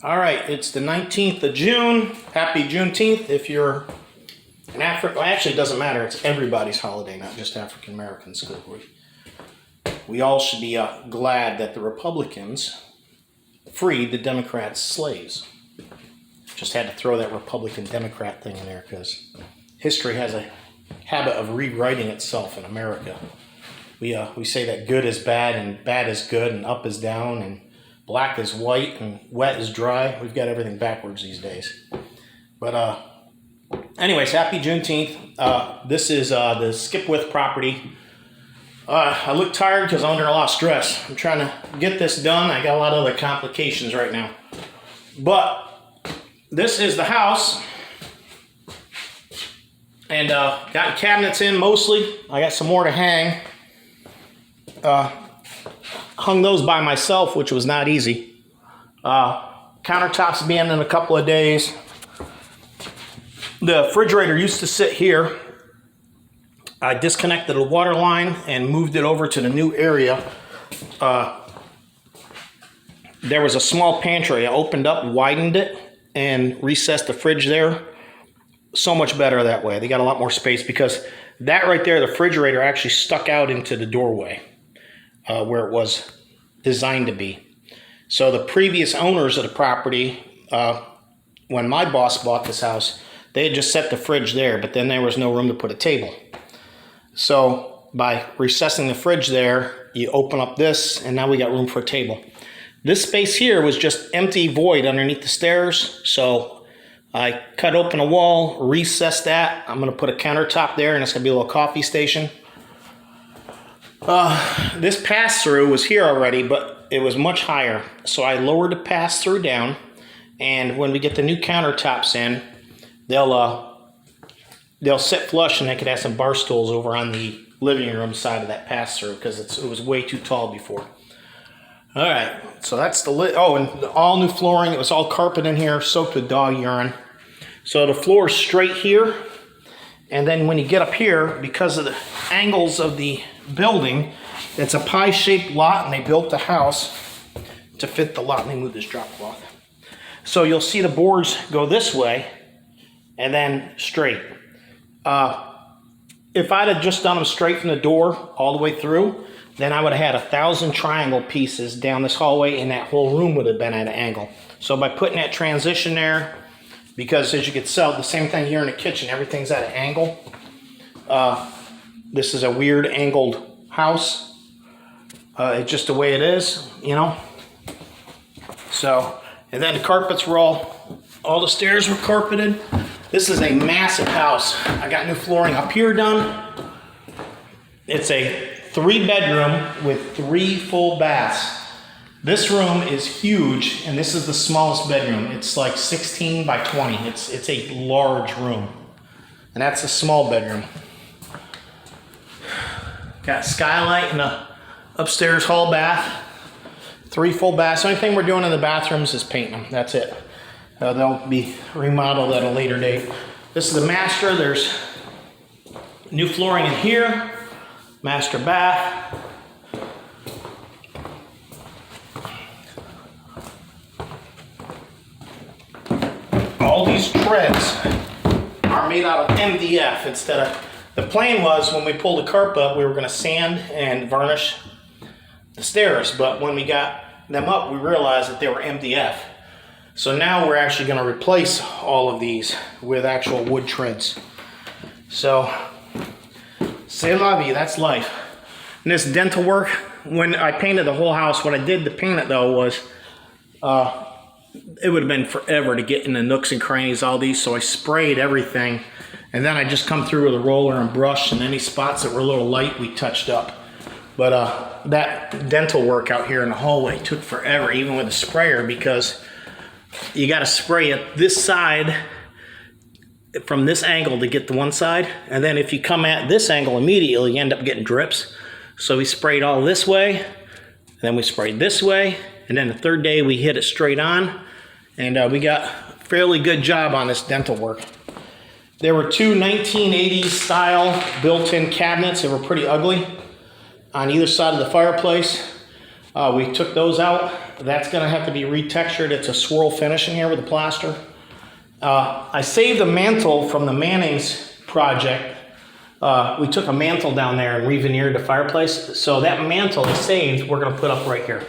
All right, it's the 19th of June. Happy Juneteenth. If you're an African, well, actually it doesn't matter. It's everybody's holiday, not just African Americans. We all should be glad that the Republicans freed the Democrats' slaves. Just had to throw that Republican-Democrat thing in there because history has a habit of rewriting itself in America. We say that good is bad and bad is good and up is down and black is white and wet is dry. We've got everything backwards these days. But anyways, happy Juneteenth. This is the Skipwith property. I look tired because I'm under a lot of stress. I'm trying to get this done. I got a lot of other complications right now. But this is the house. And got cabinets in mostly. I got some more to hang. Hung those by myself, which was not easy. Countertops being in a couple of days. The refrigerator used to sit here. I disconnected the water line and moved it over to the new area. There was a small pantry. I opened up, widened it, and recessed the fridge there. So much better that way. They got a lot more space because that right there, the refrigerator actually stuck out into the doorway where it was designed to be. So the previous owners of the property, when my boss bought this house, they had just set the fridge there, but then there was no room to put a table. So by recessing the fridge there, you open up this, and now we got room for a table. This space here was just empty void underneath the stairs, so I cut open a wall, recessed that. I'm going to put a countertop there, and it's going to be a little coffee station. This pass-through was here already, but it was much higher. So I lowered the pass-through down, and when we get the new countertops in, they'll sit flush, and they could have some bar stools over on the living room side of that pass-through because it was way too tall before. All right, so that's the and all new flooring. It was all carpet in here, soaked with dog urine. So the floor is straight here, and then when you get up here, because of the angles of the building, it's a pie-shaped lot, and they built the house to fit the lot. Let me move this drop cloth. So you'll see the boards go this way, and then straight. If I'd have just done them straight from the door all the way through, then I would have had 1,000 triangle pieces down this hallway, and that whole room would have been at an angle. So by putting that transition there, because as you can tell, the same thing here in the kitchen, everything's at an angle. This is a weird angled house. It's just the way it is, you know. So, and then the carpets were all the stairs were carpeted. This is a massive house. I got new flooring up here done. It's a 3-bedroom with 3 full baths. This room is huge, and this is the smallest bedroom. It's like 16 by 20. It's a large room, and that's a small bedroom. Got a skylight and a upstairs hall bath. 3 full baths. The only thing we're doing in the bathrooms is painting them. That's it. They'll be remodeled at a later date. This is the master. There's new flooring in here. Master bath. All these treads are made out of MDF instead of, the plan was when we pulled the carpet up, we were going to sand and varnish the stairs, but when we got them up, we realized that they were MDF. So now we're actually going to replace all of these with actual wood treads. So, c'est la vie, that's life. And this dental work, when I painted the whole house, what I did to paint it though was, it would have been forever to get in the nooks and crannies, all these, so I sprayed everything. And then I just come through with a roller and brush, and any spots that were a little light, we touched up. But that dental work out here in the hallway took forever, even with a sprayer, because you got to spray it this side from this angle to get to one side, and then if you come at this angle immediately, you end up getting drips. So we sprayed all this way, and then we sprayed this way, and then the third day we hit it straight on, and we got a fairly good job on this dental work. There were 2 1980s style built-in cabinets that were pretty ugly on either side of the fireplace. We took those out. That's gonna have to be retextured. It's a swirl finish in here with the plaster. I saved a mantle from the Manning's project. We took a mantle down there and re-veneered the fireplace. So that mantle is saved, we're gonna put up right here.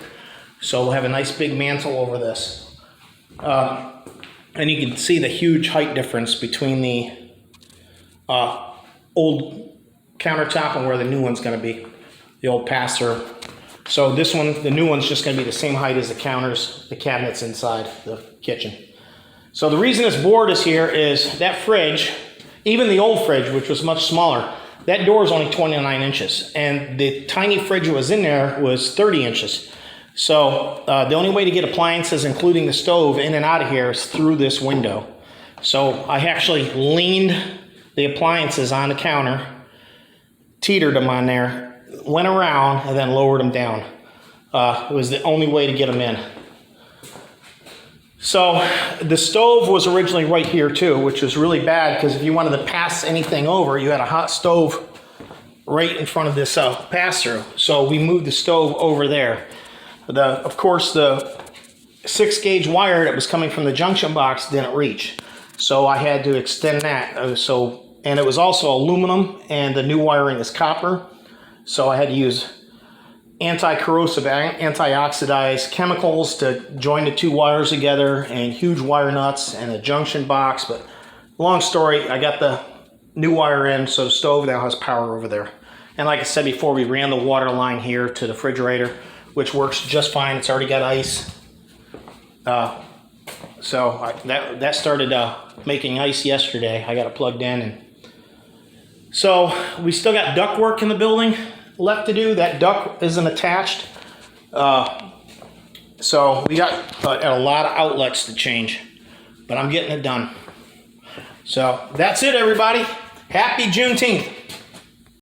So we'll have a nice big mantle over this. And you can see the huge height difference between the old countertop and where the new one's gonna be, the old pass-through. So this one, the new one's just gonna be the same height as the counters, the cabinets inside the kitchen. So the reason this board is here is that fridge, even the old fridge, which was much smaller, that door is only 29 inches. And the tiny fridge that was in there was 30 inches. So the only way to get appliances, including the stove, in and out of here is through this window. So I actually leaned the appliances on the counter, teetered them on there, went around, and then lowered them down. It was the only way to get them in. So the stove was originally right here too, which was really bad because if you wanted to pass anything over, you had a hot stove right in front of this pass-through. So we moved the stove over there. Of course, the 6-gauge wire that was coming from the junction box didn't reach. So I had to extend that. And it was also aluminum, and the new wiring is copper. So I had to use anti-corrosive, anti-oxidized chemicals to join the two wires together, and huge wire nuts and a junction box. But long story, I got the new wire in, so the stove now has power over there. And like I said before, we ran the water line here to the refrigerator, which works just fine. It's already got ice. That started making ice yesterday. I got it plugged in. And so we still got duct work in the building left to do. That duct isn't attached. So we got a lot of outlets to change, but I'm getting it done. So that's it, everybody. Happy Juneteenth.